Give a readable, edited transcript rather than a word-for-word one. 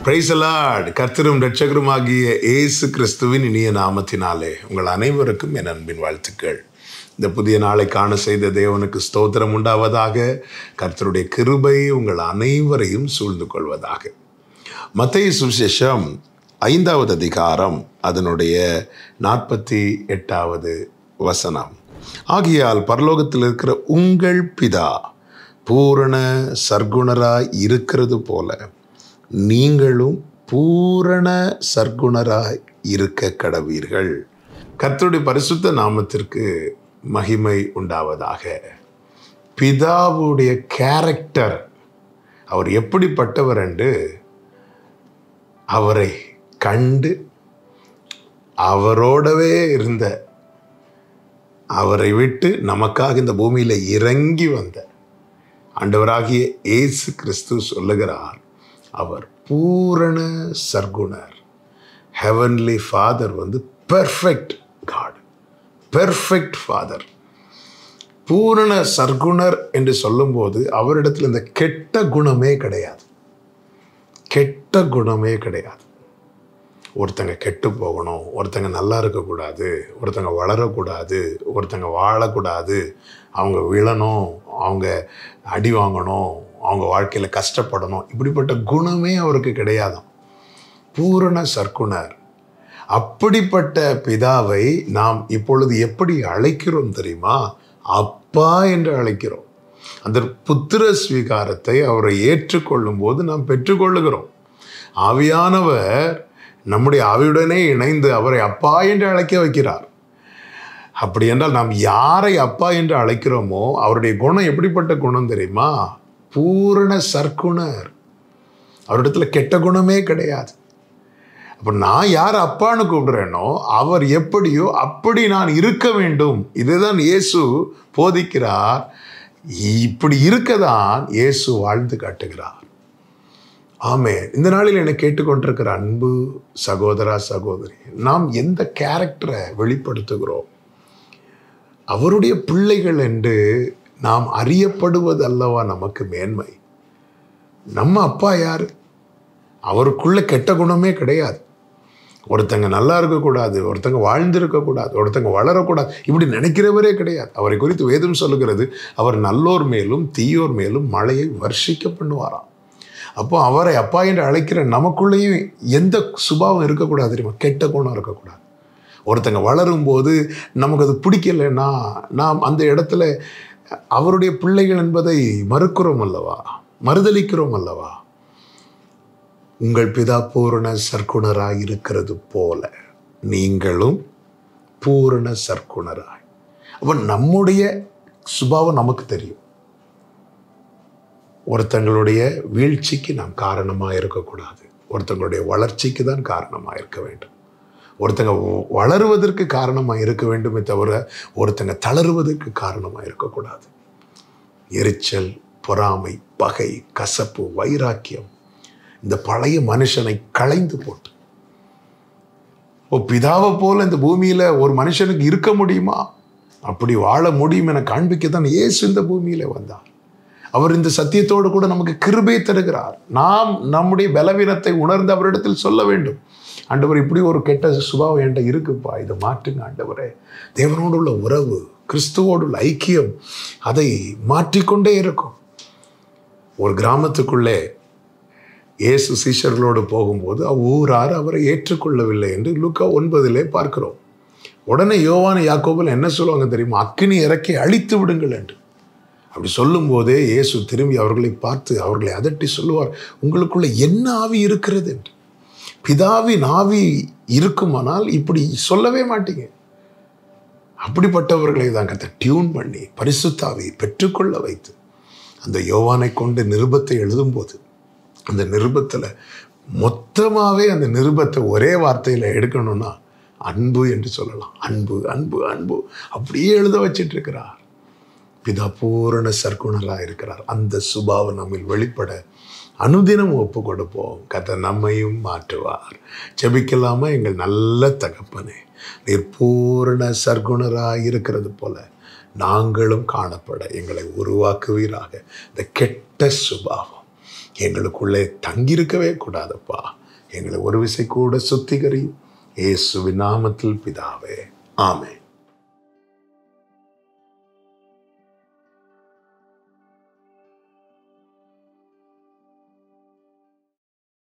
Praise the Lord. கர்த்தரும் இரட்சகருமாகிய இயேசு கிறிஸ்துவின் இனிய நாமத்தினாலே உங்கள் அனைவருக்கும் என் அன்பின் வாழ்த்துக்கள். இந்த புதிய நாளை காண செய்த தேவனுக்கு ஸ்தோத்திரம் உண்டாவதாக. கர்த்தருடைய கிருபை உங்கள் அனைவரையும் சூழ்ந்து கொள்வதாக. மத்தேயு சுவிசேஷம் 5வது அதிகாரம் அதனுடைய 48வது வசனம். ஆகையால் பரலோகத்தில் இருக்கிற உங்கள் பிதா பூரண சர்க்குணராய் இருக்கிறது போல நீங்களும் பூரண சர்க்குணராய் இருக்க கடவீர்கள். கர்த்தருடைய பரிசுத்த நாமத்திற்கு மகிமை உண்டாவதாக. பிதாவுடைய கேரக்டர், அவர் எப்படிப்பட்டவர் என்று அவரை கண்டு அவரோடவே இருந்த, அவரை விட்டு நமக்காக இந்த பூமியில் இறங்கி வந்த ஆண்டவராகிய இயேசு கிறிஸ்து சொல்லுகிறார், அவர் பூரண சர்க்குணர். Heavenly father perfect God, perfect father. பூரண சர்க்குணர் என்று சொல்லும்போது அவரிடத்தில் இந்த கெட்ட குணமே கிடையாது, கெட்ட குணமே கிடையாது. ஒருத்தங்க கெட்டு போகணும், ஒருத்தங்க நல்லா இருக்கக்கூடாது, ஒருத்தங்க வளரக்கூடாது, ஒருத்தங்க வாழக்கூடாது, அவங்க விழணும், அவங்க அடி வாங்கணும், அவங்க வாழ்க்கையில் கஷ்டப்படணும், இப்படிப்பட்ட குணமே அவருக்கு கிடையாதாம். பூரண சர்க்குணர். அப்படிப்பட்ட பிதாவை நாம் இப்பொழுது எப்படி அழைக்கிறோம் தெரியுமா? அப்பா என்று அழைக்கிறோம். அந்த புத்திர ஸ்வீகாரத்தை அவரை ஏற்றுக்கொள்ளும் போது நாம் பெற்றுக்கொள்ளுகிறோம். ஆவியானவர் நம்முடைய ஆவியுடனே இணைந்து அவரை அப்பா என்று அழைக்க வைக்கிறார். அப்படி என்றால் நாம் யாரை அப்பா என்று அழைக்கிறோமோ அவருடைய குணம் எப்படிப்பட்ட குணம் தெரியுமா? பூரண சர்க்குணர். அவரிடத்துல கெட்ட குணமே கிடையாது. அப்போ நான் யார் அப்பான்னு கூப்பிடுறேனோ அவர் எப்படியோ அப்படி நான் இருக்க வேண்டும். இதுதான் இயேசு போதிக்கிறார். இப்படி இருக்கதான் இயேசு வாழ்ந்து காட்டுகிறார். ஆமென். இந்த நாளில் என்னை கேட்டுக்கொண்டிருக்கிற அன்பு சகோதரா சகோதரி, நாம் எந்த கேரக்டரை வெளிப்படுத்துகிறோம்? அவருடைய பிள்ளைகள் என்று நாம் அறியப்படுவது அல்லவா நமக்கு மேன்மை. நம்ம அப்பா யாரு? அவருக்குள்ள கெட்ட குணமே கிடையாது. ஒருத்தங்க நல்லா இருக்கக்கூடாது, ஒருத்தங்க வாழ்ந்திருக்கக்கூடாது, ஒருத்தங்க வளரக்கூடாது, இப்படி நினைக்கிறவரே கிடையாது. அவரை குறித்து வேதம் சொல்லுகிறது, அவர் நல்லோர் மேலும் தீயோர் மேலும் மழையை வர்ஷிக்க பண்ணுவாராம். அப்போ அவரை அப்பா என்று அழைக்கிற நமக்குள்ளேயும் எந்த சுபாவம் இருக்கக்கூடாது தெரியுமா? கெட்ட குணம் இருக்கக்கூடாது. ஒருத்தங்க வளரும் போது நமக்கு அது பிடிக்கலைன்னா நாம் அந்த இடத்துல அவருடைய பிள்ளைகள் என்பதை மறுக்கிறோம் அல்லவா, மறுதலிக்கிறோம் அல்லவா. உங்கள் பிதா பூரண சர்க்குணராய் இருக்கிறது போல நீங்களும் பூரண சர்க்குணராய். அப்போ நம்முடைய சுபாவம் நமக்கு தெரியும். ஒருத்தங்களுடைய வீழ்ச்சிக்கு நாம் காரணமாக இருக்கக்கூடாது, ஒருத்தங்களுடைய வளர்ச்சிக்கு தான் காரணமாக இருக்க வேண்டும். ஒருத்தங்க வளருவதற்கு காரணமாக இருக்க வேண்டுமே தவிர ஒருத்தங்க தளருவதற்கு காரணமாக இருக்கக்கூடாது. எரிச்சல், பொறாமை, பகை, கசப்பு, வைராக்கியம், இந்த பழைய மனுஷனை களைந்து போட்டு பிதாவை போல இந்த பூமியில ஒரு மனுஷனுக்கு இருக்க முடியுமா? அப்படி வாழ முடியும் என காண்பிக்கத்தான் இயேசு இந்த பூமியில வந்தார். அவர் இந்த சத்தியத்தோடு கூட நமக்கு கிருபை தருகிறார். நாம் நம்முடைய பலவீனத்தை உணர்ந்து அவரிடத்தில் சொல்ல வேண்டும். ஆண்டவர், இப்படி ஒரு கெட்ட சுபாவம் என்கிட்ட இருக்குப்பா, இதை மாற்றுங்க ஆண்டவரே. தேவனோடு உள்ள உறவு, கிறிஸ்துவோடு உள்ள ஐக்கியம், அதை மாற்றிக்கொண்டே இருக்கும். ஒரு கிராமத்துக்குள்ளே இயேசு சீஷர்களோடு போகும்போது ஊரார் அவரை ஏற்றுக்கொள்ளவில்லை என்று லூக்கா 9 பார்க்கிறோம். உடனே யோவான் யாக்கோபுல என்ன சொல்லுவாங்க தெரியுமா? அக்கினி இறக்கி அழித்து விடுங்கள் என்று. அப்படி சொல்லும் போதே இயேசு திரும்பி அவர்களை பார்த்து அவர்களை அதட்டி சொல்லுவார், உங்களுக்குள்ள என்ன ஆவி இருக்கிறது என்று. பிதாவின் ஆவி இருக்குமானால் இப்படி சொல்லவே மாட்டீங்க. அப்படிப்பட்டவர்களை தான் கர்த்தர் டியூன் பண்ணி பரிசுத்த ஆவியை பெற்றுக்கொள்ள வைத்து அந்த யோவானை கொண்டு நிருபத்தை எழுதும்போது அந்த நிருபத்தில் மொத்தமாகவே அந்த நிருபத்தை ஒரே வார்த்தையில் எடுக்கணும்னா அன்பு என்று சொல்லலாம். அன்பு அன்பு அன்பு அப்படியே எழுத வச்சிட்டு இருக்கிறார். பிதா பூரண சர்க்குணராக இருக்கிறார். அந்த சுபாவம் நம்மில் வெளிப்பட அனுதினம் ஒப்பு கொடுப்போம். கர்த்தர் நம்மையும் மாற்றுவார். ஜெபிக்கலாமா? எங்கள் நல்ல தகப்பனே, நீர் பூரண சர்க்குணராக இருக்கிறது போல நாங்களும் காணப்பட எங்களை உருவாக்குவீராக. இந்த கெட்ட சுபாவம், எங்களுக்குள்ளே தங்கியிருக்கவே கூடாதப்பா. எங்களை ஒரு விசை கூட சுத்திகரியும். இயேசுவின் நாமத்தில் பிதாவே, ஆமென்.